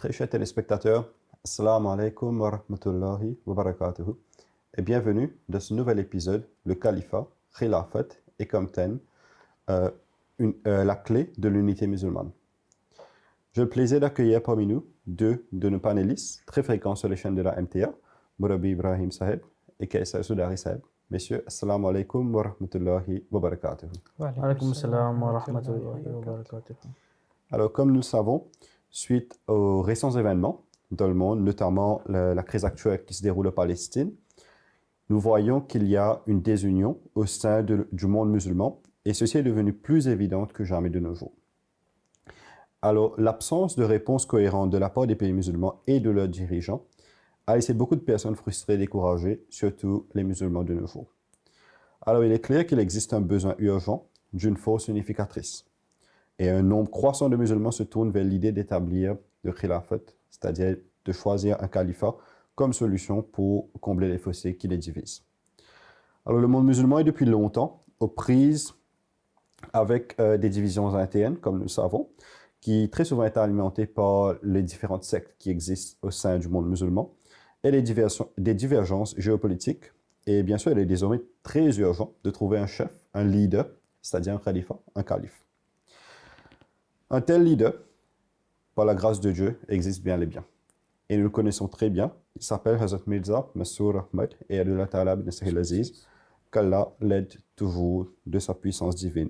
Très chers téléspectateurs, Assalamu alaikum wa rahmatullahi wa barakatuhu et bienvenue dans ce nouvel épisode, le califat, khilafat et comme thème, la clé de l'unité musulmane. J'ai le plaisir d'accueillir parmi nous deux de nos panélistes très fréquents sur les chaînes de la MTA, Mourabi Ibrahim Saheb et Kaysar Soudari Saheb. Messieurs, Assalamu alaikum wa rahmatullahi wa barakatuhu. Wa alaykoum salam wa rahmatullahi wa barakatuh. Alors, comme nous le savons, suite aux récents événements dans le monde, notamment la crise actuelle qui se déroule en Palestine, nous voyons qu'il y a une désunion au sein du monde musulman et ceci est devenu plus évident que jamais de nos jours. Alors, l'absence de réponse cohérente de la part des pays musulmans et de leurs dirigeants a laissé beaucoup de personnes frustrées et découragées, surtout les musulmans de nos jours. Alors, il est clair qu'il existe un besoin urgent d'une force unificatrice. Et un nombre croissant de musulmans se tournent vers l'idée d'établir le khilafat, c'est-à-dire de choisir un califat comme solution pour combler les fossés qui les divisent. Alors le monde musulman est depuis longtemps aux prises avec des divisions internes, comme nous le savons, qui très souvent est alimentées par les différentes sectes qui existent au sein du monde musulman et des divergences géopolitiques. Et bien sûr, il est désormais très urgent de trouver un chef, un leader, c'est-à-dire un khalifa, un calife. Un tel leader, par la grâce de Dieu, existe bien et bien. Et nous le connaissons très bien. Il s'appelle Hazrat Mirza Masroor Ahmad et Ayatollah Ta'ala bin Sahil Aziz, qu'Allah l'aide toujours de sa puissance divine.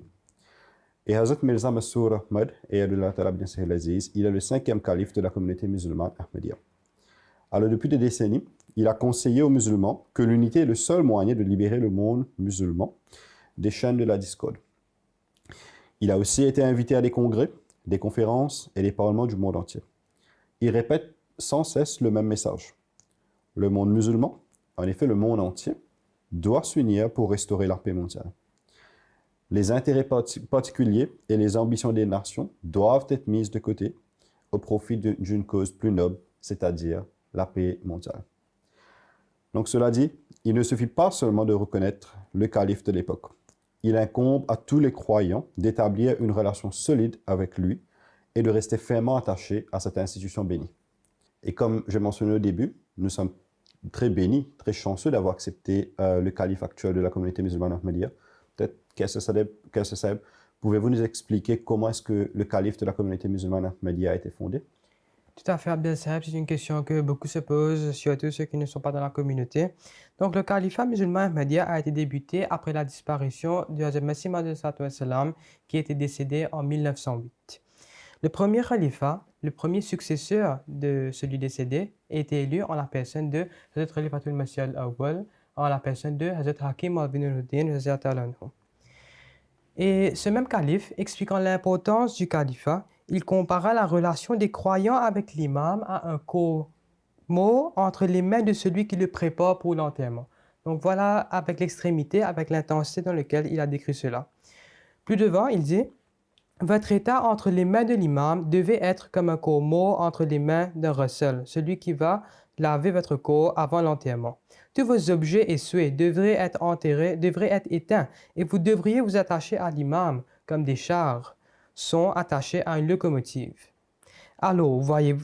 Et Hazrat Mirza Masroor Ahmad et Ayatollah Ta'ala bin Sahil Aziz, il est le 5e calife de la communauté musulmane Ahmadiyya. Alors depuis des décennies, il a conseillé aux musulmans que l'unité est le seul moyen de libérer le monde musulman des chaînes de la discorde. Il a aussi été invité à des congrès, des conférences et des parlements du monde entier. Il répète sans cesse le même message. Le monde musulman, en effet le monde entier, doit s'unir pour restaurer la paix mondiale. Les intérêts particuliers et les ambitions des nations doivent être mises de côté au profit d'une cause plus noble, c'est-à-dire la paix mondiale. Donc cela dit, il ne suffit pas seulement de reconnaître le calife de l'époque. Il incombe à tous les croyants d'établir une relation solide avec lui et de rester fermement attachés à cette institution bénie. Et comme j'ai mentionné au début, nous sommes très bénis, très chanceux d'avoir accepté le calife actuel de la communauté musulmane Ahmadiyya. Peut-être, Kaysar Saheb, pouvez-vous nous expliquer comment est-ce que le calife de la communauté musulmane Ahmadiyya a été fondé? Tout à fait, Abdel Saheb, c'est une question que beaucoup se posent, surtout ceux qui ne sont pas dans la communauté. Donc, le califat musulman Ahmadiyya a été débuté après la disparition du Hazrat Masih Maud qui était décédé en 1908. Le premier califat, le premier successeur de celui décédé, a été élu en la personne de Hazrat Khalifatul Masih al-Awwal, en la personne de Hazrat Hakim al-Binuruddin. Et ce même calife, expliquant l'importance du califat, il compara la relation des croyants avec l'imam à un mot entre les mains de celui qui le prépare pour l'enterrement. Donc voilà, avec l'extrémité, avec l'intensité dans laquelle il a décrit cela. Plus devant, il dit « Votre état entre les mains de l'imam devait être comme un corps entre les mains d'un russell, celui qui va laver votre corps avant l'enterrement. Tous vos objets et souhaits devraient être éteints, et vous devriez vous attacher à l'imam comme des chars sont attachés à une locomotive. Alors, voyez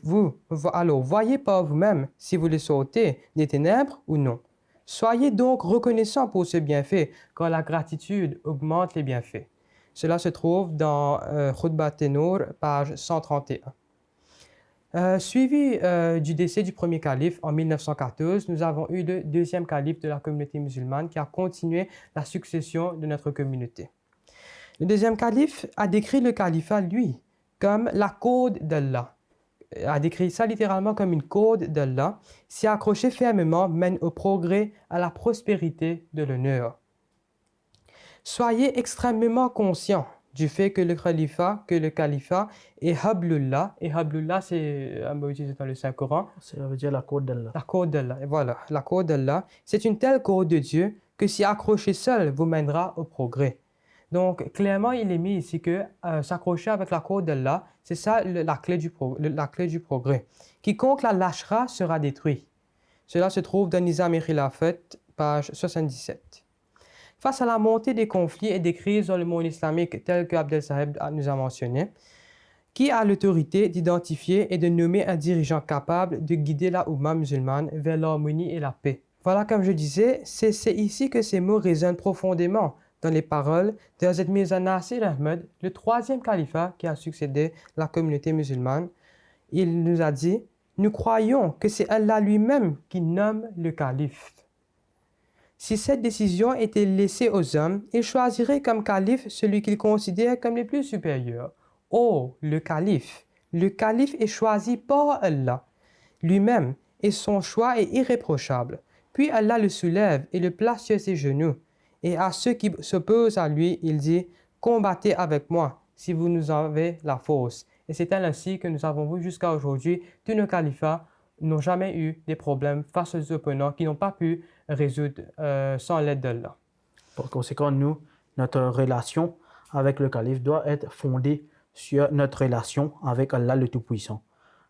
par vous-même si vous le sortez des ténèbres ou non. Soyez donc reconnaissants pour ce bienfait, car la gratitude augmente les bienfaits. » Cela se trouve dans Khutbat Tenour, page 131. Suivi du décès du premier calife en 1914, nous avons eu le deuxième calife de la communauté musulmane qui a continué la succession de notre communauté. Le deuxième calife a décrit le califat, lui, comme la corde d'Allah. A décrit ça littéralement comme une corde d'Allah. S'y accrocher fermement mène au progrès, à la prospérité, de l'honneur. Soyez extrêmement conscients du fait que le califat est Hablullah, et Hablullah c'est un mot utilisé dans le Saint-Coran. Ça veut dire la corde d'Allah. La corde d'Allah, et voilà, la corde d'Allah. C'est une telle corde de Dieu que s'y accrocher seul vous mènera au progrès. Donc, clairement, il est mis ici que s'accrocher avec la corde d'Allah, c'est ça la clé du progrès. Quiconque la lâchera sera détruit. Cela se trouve dans Nizam et Khilafat, page 77. Face à la montée des conflits et des crises dans le monde islamique, tel que Abdel Saheb nous a mentionné, qui a l'autorité d'identifier et de nommer un dirigeant capable de guider la Oumma musulmane vers l'harmonie et la paix. Voilà, comme je disais, c'est ici que ces mots résonnent profondément dans les paroles de Hazrat Mirza Nasir Ahmed, le troisième califat qui a succédé à la communauté musulmane. Il nous a dit: nous croyons que c'est Allah lui-même qui nomme le calife. Si cette décision était laissée aux hommes, ils choisiraient comme calife celui qu'ils considèrent comme le plus supérieur. Oh, le calife! Le calife est choisi par Allah lui-même et son choix est irréprochable. Puis Allah le soulève et le place sur ses genoux. Et à ceux qui s'opposent à lui, il dit: combattez avec moi si vous nous avez la force. Et c'est ainsi que nous avons vu jusqu'à aujourd'hui, tous nos califats n'ont jamais eu des problèmes face aux opponents qui n'ont pas pu résoudre sans l'aide d'Allah. Par conséquent, nous, notre relation avec le calife doit être fondée sur notre relation avec Allah le Tout-Puissant.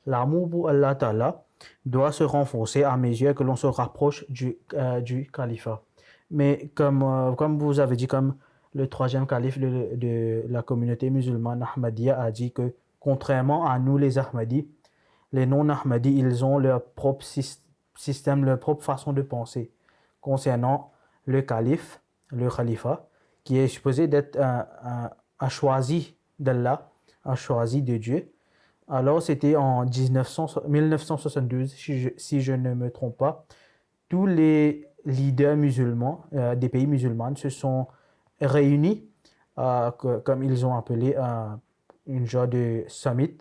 L'amour pour Allah Ta'ala doit se renforcer à mesure que l'on se rapproche du califat. Mais comme vous avez dit, comme le troisième calife de la communauté musulmane Ahmadiyya a dit que, contrairement à nous les Ahmadis, les non-Ahmadis, ils ont leur propre système, leur propre façon de penser concernant le calife, le khalifa, qui est supposé d'être un choisi d'Allah, un choisi de Dieu. Alors, c'était en 1972, si je ne me trompe pas, tous les leaders musulmans des pays musulmans se sont réunis, comme ils ont appelé une genre de summit.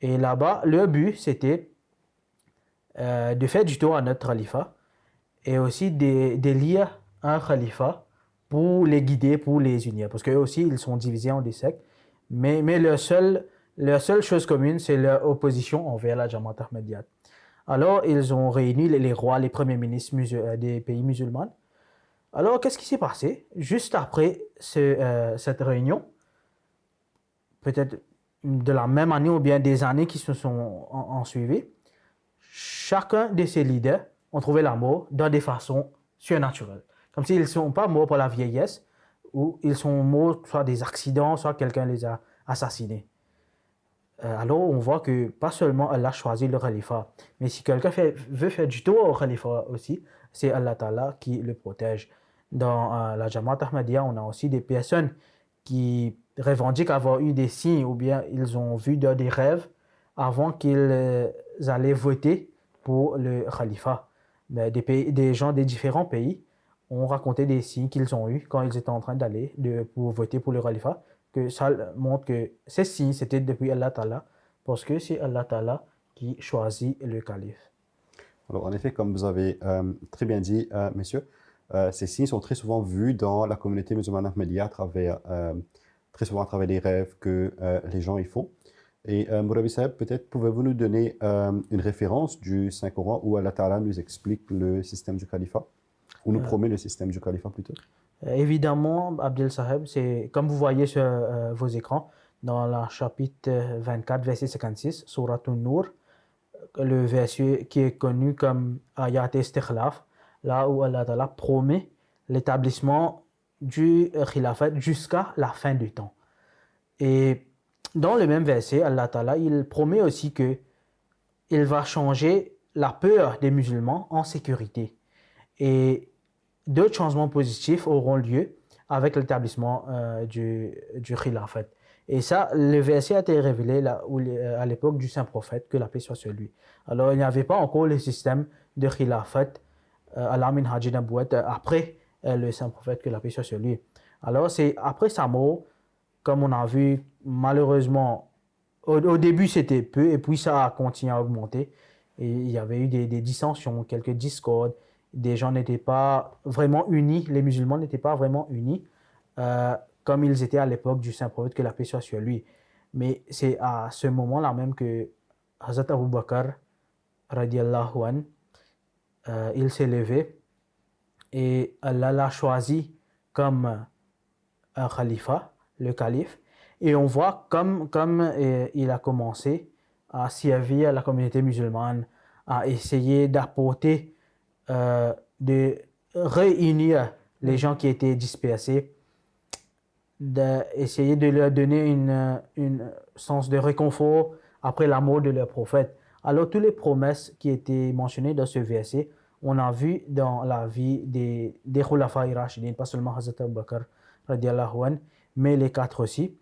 Et là-bas, leur but, c'était de faire du tort à notre khalifa et aussi d'élire un khalifa pour les guider, pour les unir. Parce qu'eux aussi, ils sont divisés en des sectes. Mais leur seule chose commune, c'est leur opposition envers la Jamaat Ahmadiyya. Alors, ils ont réuni les rois, les premiers ministres des pays musulmans. Alors, qu'est-ce qui s'est passé? Juste après cette réunion, peut-être de la même année ou bien des années qui se sont en suivi, chacun de ces leaders ont trouvé la mort dans des façons surnaturelles. Comme s'ils ne sont pas morts par la vieillesse, ou ils sont morts soit des accidents, soit quelqu'un les a assassinés. Alors on voit que pas seulement Allah a choisi le khalifa, mais si quelqu'un veut faire du tort au khalifa aussi, c'est Allah Ta'ala qui le protège. Dans la Jamaat Ahmadiyya, on a aussi des personnes qui revendiquent avoir eu des signes ou bien ils ont vu dans des rêves avant qu'ils allaient voter pour le khalifa. Mais des gens des différents pays ont raconté des signes qu'ils ont eus quand ils étaient en train d'aller pour voter pour le khalifa, que ça montre que ces signes c'était depuis Allah Ta'ala, parce que c'est Allah Ta'ala qui choisit le calife. Alors, en effet, comme vous avez très bien dit, messieurs, ces signes sont très souvent vus dans la communauté musulmane Ahmadiyya très souvent à travers des rêves que les gens y font. Et Mourabi Saheb, peut-être pouvez-vous nous donner une référence du Saint-Coran où Allah Ta'ala nous explique le système du califat, ou nous promet le système du califat plutôt? Évidemment, Abdel Saheb, c'est comme vous voyez sur vos écrans, dans le chapitre 24, verset 56, Surat An-Nur, le verset qui est connu comme Ayat Istikhlaf, là où Allah Ta'ala promet l'établissement du khilafat jusqu'à la fin du temps. Et dans le même verset, Allah Ta'ala, il promet aussi que il va changer la peur des musulmans en sécurité. Et d'autres changements positifs auront lieu avec l'établissement du khilafat. Et ça, le verset a été révélé à l'époque du saint prophète, que la paix soit sur lui. Alors, il n'y avait pas encore le système de khilafat al-Amin Haji Nabouat après le saint prophète, que la paix soit sur lui. Alors, c'est après sa mort, comme on a vu, malheureusement, au début c'était peu, et puis ça a continué à augmenter. Et il y avait eu des dissensions, quelques discordes. Des gens n'étaient pas vraiment unis, les musulmans n'étaient pas vraiment unis comme ils étaient à l'époque du saint prophète, que la paix soit sur lui. Mais c'est à ce moment-là même que Hazrat Abu Bakr, radiallahu anhu, il s'est levé et Allah l'a choisi comme un khalifa, le calife. Et on voit comme il a commencé à servir la communauté musulmane, à essayer d'apporter, de réunir les gens qui étaient dispersés, d'essayer de leur donner une sens de réconfort après la mort de leur prophète. Alors, toutes les promesses qui étaient mentionnées dans ce verset, on a vu dans la vie des Khulafa'i Rashidin, pas seulement Hazrat Abu Bakr, radiallahu anhu, mais les quatre aussi.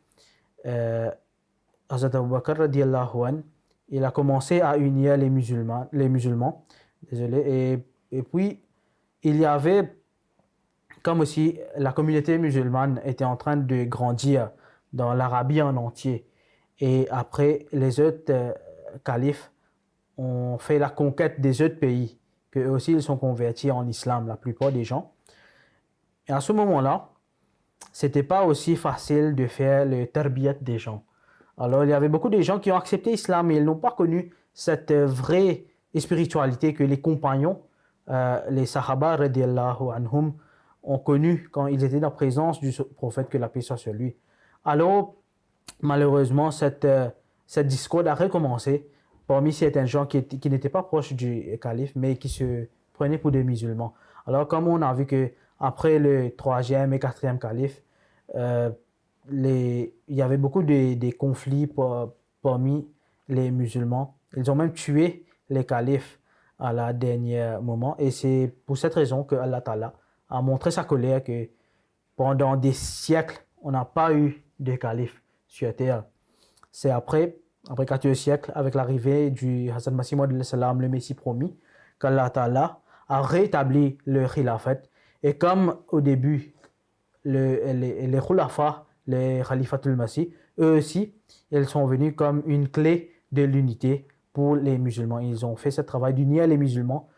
Hazrat Abu Bakr, radiallahu anhu, il a commencé à unir les musulmans, désolé, et puis il y avait, comme aussi la communauté musulmane était en train de grandir dans l'Arabie en entier. Et après, les autres califes ont fait la conquête des autres pays, qu'eux aussi ils sont convertis en islam, la plupart des gens. Et à ce moment-là, c'était pas aussi facile de faire le tarbiyat des gens. Alors, il y avait beaucoup de gens qui ont accepté l'islam, mais ils n'ont pas connu cette vraie spiritualité que les compagnons, les sahaba, radiallahu anhum, ont connu quand ils étaient dans la présence du prophète, que la paix soit sur lui. Alors, malheureusement, cette discorde a recommencé parmi certains gens qui n'étaient pas proches du calife, mais qui se prenaient pour des musulmans. Alors, comme on a vu qu'après le troisième et quatrième calife, il y avait beaucoup de conflits parmi les musulmans. Ils ont même tué les califes à la dernier moment. Et c'est pour cette raison que Allah Ta'ala a montré sa colère que pendant des siècles, on n'a pas eu de calife sur terre. C'est après 14 siècles, avec l'arrivée du Hazrat Masih Maud le Messie promis, qu'Allah Ta'ala a rétabli le khilafat. Et comme au début, les khulafa, les khalifatul Masih, eux aussi, ils sont venus comme une clé de l'unité pour les musulmans. Ils ont fait ce travail d'unir les musulmans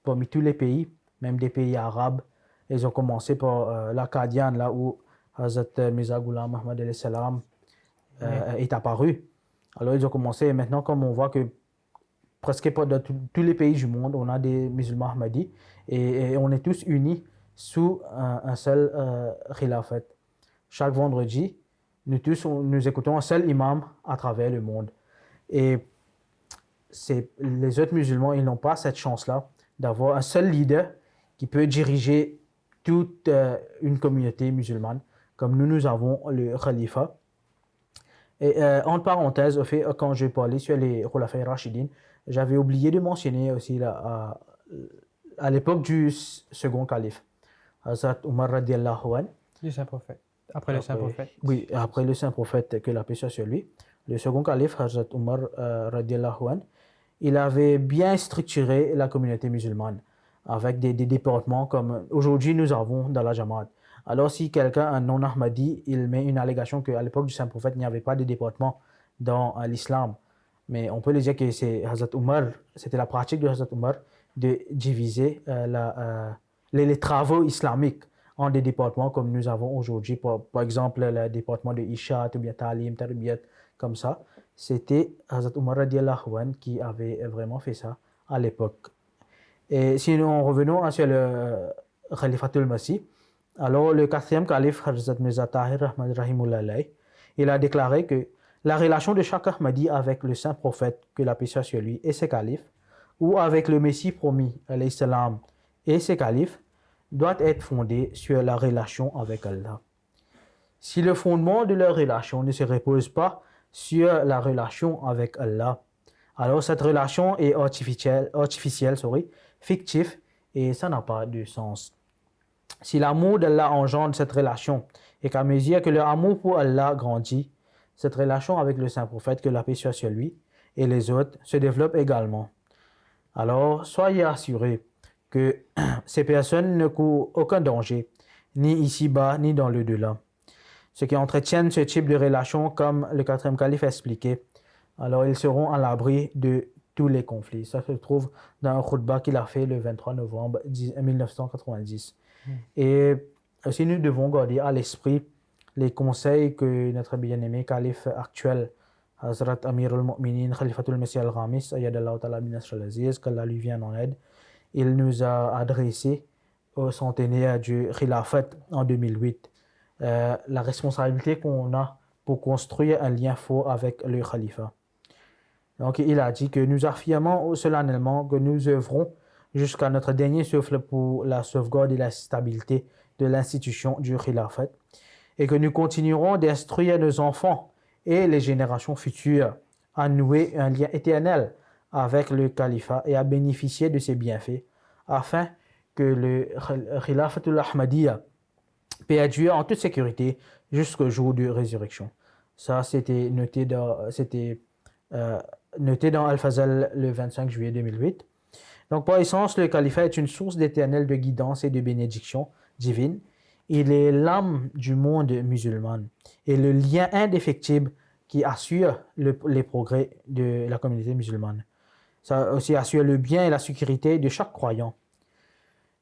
parmi tous les pays, même des pays arabes. Ils ont commencé par la Qadian, là où Hazrat Mirza Ghulam Ahmad est apparu. Alors ils ont commencé, et maintenant comme on voit que presque dans tous les pays du monde, on a des musulmans Ahmadis, et on est tous unis sous un seul khilafat. Chaque vendredi, nous écoutons un seul imam à travers le monde. Et les autres musulmans, ils n'ont pas cette chance-là d'avoir un seul leader qui peut diriger toute une communauté musulmane, comme nous avons le khalifa. Et entre parenthèses, au fait, quand je parlais sur les Khulafa'i Rashidin, j'avais oublié de mentionner aussi à l'époque du second calife, Hazrat Umar radiallahu anhu. Le saint prophète. Après le saint prophète. Oui, après le saint prophète, que la paix soit sur lui. Le second calife, Hazrat Umar radiallahu anhu, il avait bien structuré la communauté musulmane avec des départements comme aujourd'hui nous avons dans la Jamaat. Alors si quelqu'un, un non-Ahmadi, il met une allégation qu'à l'époque du saint prophète, il n'y avait pas de département dans l'islam. Mais on peut le dire que c'est Hazrat Umar, c'était la pratique de Hazrat Umar de diviser les travaux islamiques en des départements comme nous avons aujourd'hui. Par exemple, le département de Isha, ou bien Talim, Tarbiyat, comme ça. C'était Hazrat Umar radiallahu anhu qui avait vraiment fait ça à l'époque. Et si nous revenons sur le Khalifatul Masih, alors le quatrième calife, Hazrat Mirza Tahir Ahmad Rahimullah alayh, il a déclaré que la relation de chaque Ahmadi avec le saint prophète, que la paix soit sur lui, et ses califes, ou avec le Messie promis, alayhi salam, et ses califes, doit être fondée sur la relation avec Allah. Si le fondement de leur relation ne se repose pas sur la relation avec Allah, alors cette relation est artificielle, fictive, et ça n'a pas de sens. Si l'amour d'Allah engendre cette relation, et qu'à mesure que leur amour pour Allah grandit, cette relation avec le saint prophète, que la paix soit sur lui, et les autres, se développe également. Alors, soyez assurés que ces personnes ne courent aucun danger, ni ici-bas, ni dans le delà. Ceux qui entretiennent ce type de relation, comme le quatrième calife a expliqué, alors ils seront à l'abri de tous les conflits. Ça se trouve dans un khutbah qu'il a fait le 23 novembre 1990. Et aussi, nous devons garder à l'esprit les conseils que notre bien-aimé calife actuel, Hazrat Amir al-Mu'minin, Khalifatul Messie al-Ghamis, Ayyadallahu ta'ala bin Nasr al-Aziz, qu'Allah lui vienne en aide, il nous a adressé au centenaire du Khilafat en 2008. La responsabilité qu'on a pour construire un lien fort avec le Khalifa. Donc, il a dit que nous affirmons solennellement que nous œuvrons jusqu'à notre dernier souffle pour la sauvegarde et la stabilité de l'institution du Khilafat et que nous continuerons d'instruire nos enfants et les générations futures à nouer un lien éternel avec le califat et à bénéficier de ses bienfaits afin que le Khilafatul Ahmadiyya perdure en toute sécurité jusqu'au jour de résurrection. Ça, c'était noté dans Al-Fazal le 25 juillet 2008. Donc, par essence, le califat est une source d'éternelle de guidance et de bénédiction divine. Il est l'âme du monde musulman et le lien indéfectible qui assure les progrès de la communauté musulmane. Ça aussi assure le bien et la sécurité de chaque croyant.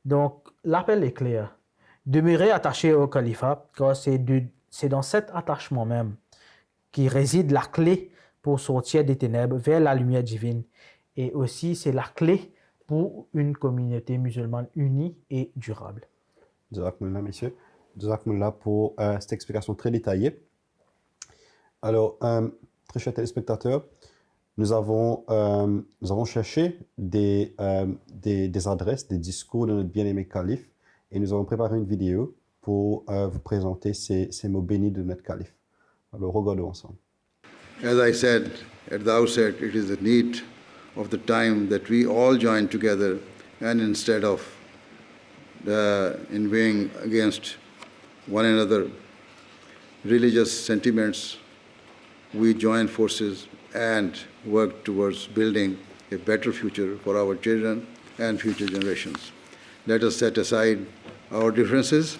Donc, l'appel est clair. Demeurer attaché au califat, car c'est dans cet attachement même qui réside la clé pour sortir des ténèbres vers la lumière divine. Et aussi, c'est la clé pour une communauté musulmane unie et durable. Jazakumullah, messieurs. Jazakumullah pour cette explication très détaillée. Alors, très chers téléspectateurs, nous avons cherché des adresses, des discours de notre bien-aimé calife et nous avons préparé une vidéo pour vous présenter ces mots bénis de notre calife. Alors, regardons ensemble. As I said at the outset, it is the need of the time that we all join together and instead of inveighing against one another religious sentiments, we join forces and work towards building a better future for our children and future generations. Let us set aside our differences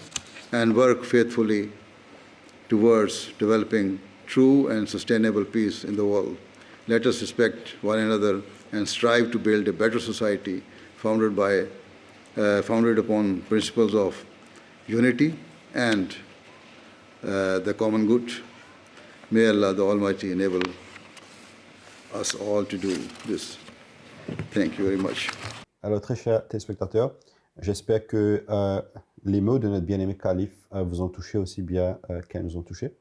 and work faithfully towards developing true and sustainable peace in the world. Let us respect one another and strive to build a better society founded upon principles of unity and the common good. May Allah the Almighty enable us all to do this. Thank you very much. Alors, très chers téléspectateurs, j'espère que les mots de notre bien-aimé calife vous ont touché aussi bien qu'elles nous ont touchés.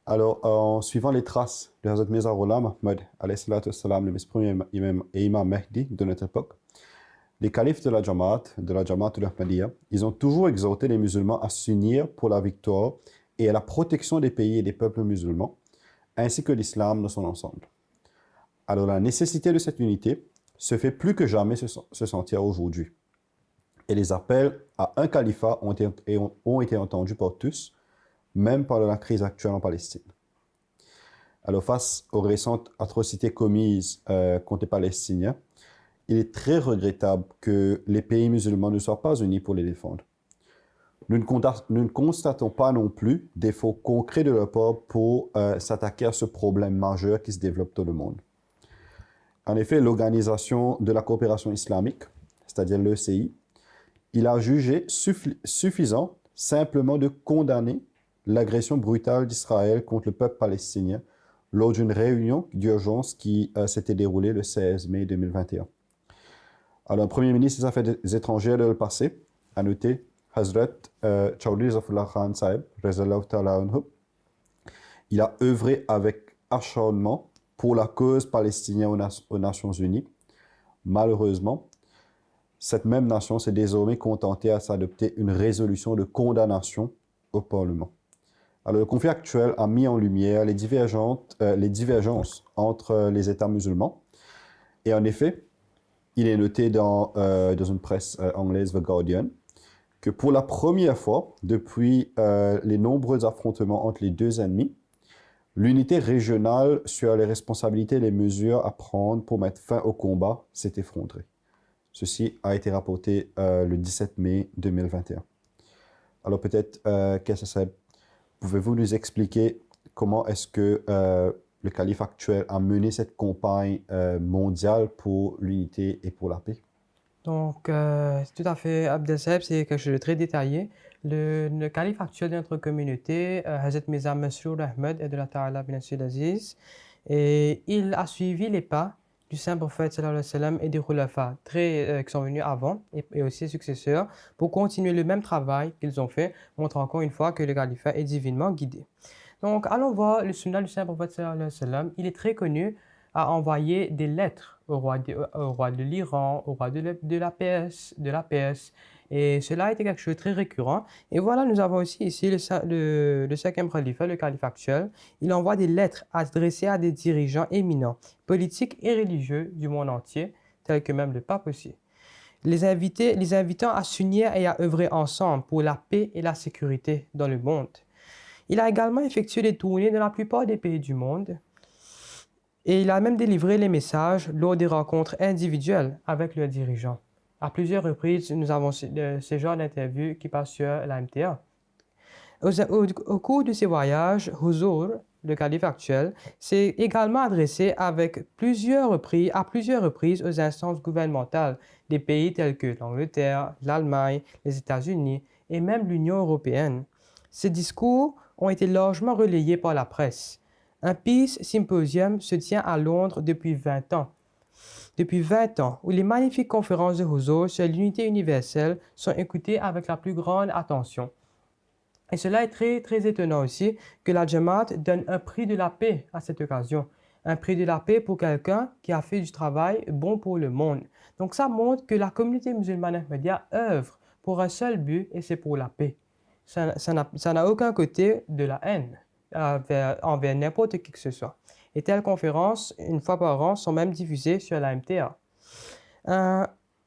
Alors, en suivant les traces de Hazrat Mirza Ghulam Ahmad, le premier imam et imam Mahdi de notre époque, les califes de la Jamaat al-Ahmadiyya, ils ont toujours exhorté les musulmans à s'unir pour la victoire et à la protection des pays et des peuples musulmans, ainsi que l'islam dans son ensemble. Alors, la nécessité de cette unité se fait plus que jamais se sentir aujourd'hui. Et les appels à un califat ont été entendus par tous, même pendant la crise actuelle en Palestine. Alors, face aux récentes atrocités commises contre les Palestiniens, il est très regrettable que les pays musulmans ne soient pas unis pour les défendre. Nous ne constatons pas non plus d'efforts concrets de leur part pour s'attaquer à ce problème majeur qui se développe dans le monde. En effet, l'Organisation de la coopération islamique, c'est-à-dire l'ECI, il a jugé suffisant simplement de condamner l'agression brutale d'Israël contre le peuple palestinien lors d'une réunion d'urgence qui s'était déroulée le 16 mai 2021. Alors, le Premier ministre des Affaires étrangères de le passé a noté Hazrat Chaudhry Zafrullah Khan Sahib, Rezallahu Ta'ala anhu. Il a œuvré avec acharnement pour la cause palestinienne aux Nations Unies. Malheureusement, cette même nation s'est désormais contentée à s'adopter une résolution de condamnation au Parlement. Alors, le conflit actuel a mis en lumière les divergences entre les États musulmans. Et en effet, il est noté dans une presse anglaise, The Guardian, que pour la première fois depuis les nombreux affrontements entre les deux ennemis, l'unité régionale sur les responsabilités et les mesures à prendre pour mettre fin au combat s'est effondrée. Ceci a été rapporté le 17 mai 2021. Alors peut-être, pouvez-vous nous expliquer comment est-ce que le calife actuel a mené cette campagne mondiale pour l'unité et pour la paix? Donc, tout à fait, Abdelseb, c'est quelque chose de très détaillé. Le calife actuel de notre communauté, Hazrat Mirza Masroor Ahmad et de la Ta'ala bin Aziz, et il a suivi les pas du saint prophète sallallahu alayhi wa sallam et des khulafa qui sont venus avant et aussi ses successeurs pour continuer le même travail qu'ils ont fait, montrant encore une fois que le califat est divinement guidé. Donc, allons voir le sunnah du saint prophète sallallahu alayhi wa sallam. Il est très connu à envoyer des lettres au roi de l'Iran, au roi de la Perse, Et cela a été quelque chose de très récurrent. Et voilà, nous avons aussi ici le cinquième khalife, le calife actuel. Il envoie des lettres adressées à des dirigeants éminents, politiques et religieux du monde entier, tels que même le pape aussi, les invitant à s'unir et à œuvrer ensemble pour la paix et la sécurité dans le monde. Il a également effectué des tournées dans la plupart des pays du monde et il a même délivré les messages lors des rencontres individuelles avec leurs dirigeants. À plusieurs reprises, nous avons ce genre d'interviews qui passent sur la MTA. Au cours de ses voyages, Huzur, le calife actuel, s'est également adressé à plusieurs reprises aux instances gouvernementales des pays tels que l'Angleterre, l'Allemagne, les États-Unis et même l'Union européenne. Ces discours ont été largement relayés par la presse. Un Peace Symposium se tient à Londres depuis 20 ans. Où les magnifiques conférences de Huzur sur l'unité universelle sont écoutées avec la plus grande attention. Et cela est très, très étonnant aussi que la Jamaat donne un prix de la paix à cette occasion. Un prix de la paix pour quelqu'un qui a fait du travail bon pour le monde. Donc ça montre que la communauté musulmane ahmadiyya œuvre pour un seul but et c'est pour la paix. Ça n'a aucun côté de la haine envers n'importe qui que ce soit. Et telles conférences, une fois par an, sont même diffusées sur la MTA.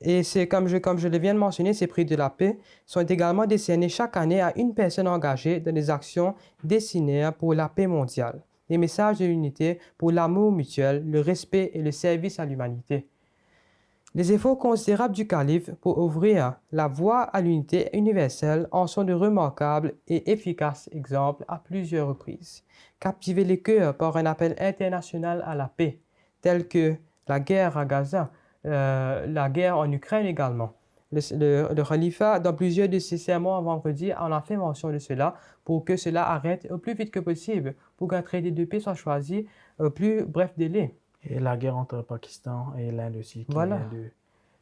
Et c'est comme je le viens de mentionner, ces prix de la paix sont également décernés chaque année à une personne engagée dans des actions destinées pour la paix mondiale, des messages de l'unité pour l'amour mutuel, le respect et le service à l'humanité. Les efforts considérables du calife pour ouvrir la voie à l'unité universelle en sont de remarquables et efficaces exemples à plusieurs reprises. Captiver les cœurs par un appel international à la paix, tel que la guerre à Gaza, la guerre en Ukraine également. Le khalifa, dans plusieurs de ses sermons vendredi, en a fait mention de cela pour que cela arrête au plus vite que possible, pour qu'un traité de paix soit choisi au plus bref délai. Et la guerre entre le Pakistan et l'Inde aussi. Voilà.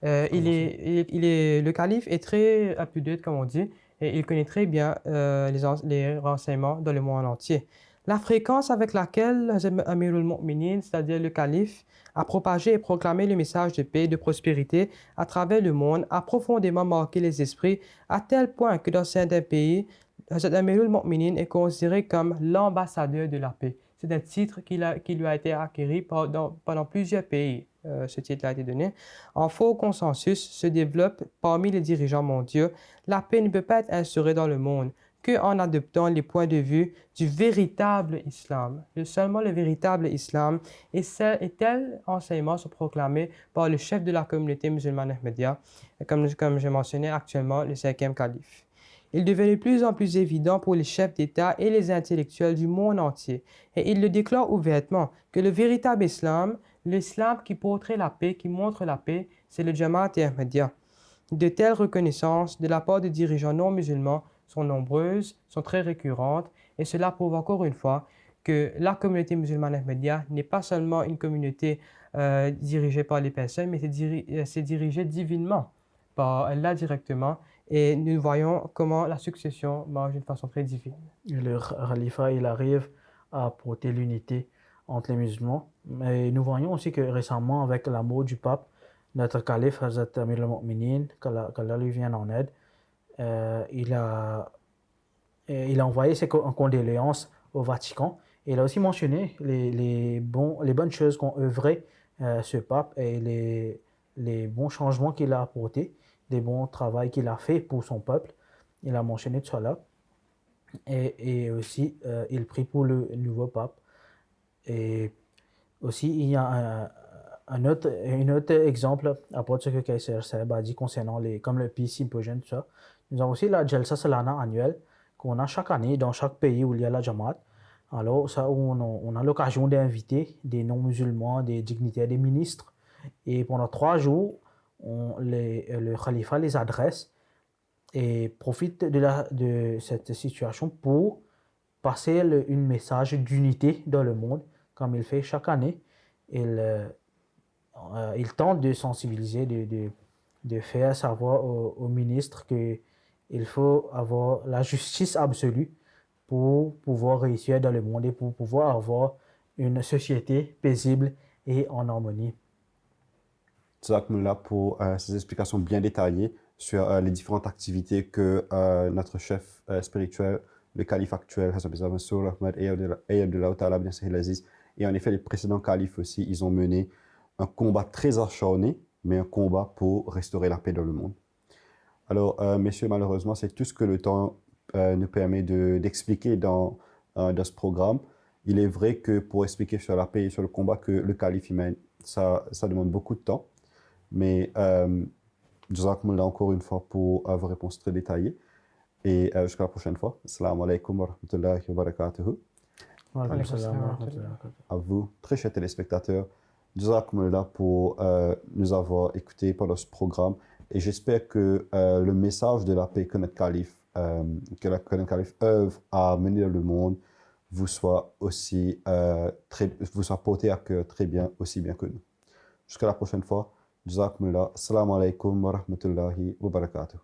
Le calife est très up-to-date, comme on dit, et il connaît très bien les renseignements dans le monde entier. La fréquence avec laquelle Amir al-Mu'minin, c'est-à-dire le calife, a propagé et proclamé le message de paix et de prospérité à travers le monde a profondément marqué les esprits à tel point que dans certains pays, Amir al-Mu'minin est considéré comme l'ambassadeur de la paix. C'est un titre qui lui a été acquis pendant plusieurs pays. Ce titre a été donné. Un fort consensus se développe parmi les dirigeants mondiaux. La paix ne peut pas être instaurée dans le monde qu'en adoptant les points de vue du véritable islam. Seulement le véritable islam et tels enseignements sont proclamés par le chef de la communauté musulmane ahmadiyya, comme j'ai mentionné actuellement, le cinquième calife. Il devient de plus en plus évident pour les chefs d'État et les intellectuels du monde entier, et il le déclare ouvertement, que le véritable islam, l'islam qui porterait la paix, qui montre la paix, c'est le Jamaat Ahmadiyya. De telles reconnaissances de la part des dirigeants non musulmans sont nombreuses, sont très récurrentes, et cela prouve encore une fois que la communauté musulmane ahmadiyya n'est pas seulement une communauté dirigée par les personnes, mais c'est dirigé divinement par Allah directement. Et nous voyons comment la succession marche d'une façon très divine. Et le khalifa, il arrive à porter l'unité entre les musulmans. Mais nous voyons aussi que récemment, avec la mort du pape, notre calife, Hazrat Amir al-Mu'minin, qu'Allah lui vienne en aide, il a envoyé ses condoléances au Vatican. Et il a aussi mentionné les bonnes choses qu'ont œuvré ce pape et les bons changements qu'il a apportés, des bons travaux qu'il a fait pour son peuple. Il a mentionné tout cela. Et aussi, il prie pour le nouveau pape. Et aussi, il y a un autre exemple à propos de ce que Kaiser Saeb a dit concernant comme le Peace Symposium, tout ça. Nous avons aussi la Jalsa Salana annuelle qu'on a chaque année dans chaque pays où il y a la Jamaat. Alors, ça, on a l'occasion d'inviter des non-musulmans, des dignitaires, des ministres. Et pendant 3 jours, le khalifa les adresse et profite de cette situation pour passer un message d'unité dans le monde, comme il fait chaque année. Il tente de sensibiliser, de faire savoir aux ministres qu'il faut avoir la justice absolue pour pouvoir réussir dans le monde et pour pouvoir avoir une société paisible et en harmonie. Jazakumullah pour ces explications bien détaillées sur les différentes activités que notre chef spirituel, le calife actuel, Hazrat Mirza Masroor Ahmad Ayadullah Ta'ala bin Sahil Aziz, et en effet les précédents califes aussi, ils ont mené un combat très acharné, mais un combat pour restaurer la paix dans le monde. Alors, messieurs, malheureusement, c'est tout ce que le temps nous permet d'expliquer dans ce programme. Il est vrai que pour expliquer sur la paix et sur le combat que le calife mène, ça demande beaucoup de temps. Mais jazakumullah encore une fois pour vos réponses très détaillées. Et jusqu'à la prochaine fois. Assalamu alaikum wa rahmatullahi wa barakatuhu. Wa alaykum salam wa Wa rahmatullahi wa barakatuh. À vous, très chers téléspectateurs, jazakumullah pour nous avoir écoutés pendant ce programme. Et j'espère que le message de la paix que notre calife, œuvre à mener dans le monde vous soit porté à cœur très bien, aussi bien que nous. Jusqu'à la prochaine fois. Jazakumullah. Assalamu alaikum wa rahmatullahi wa barakatuh.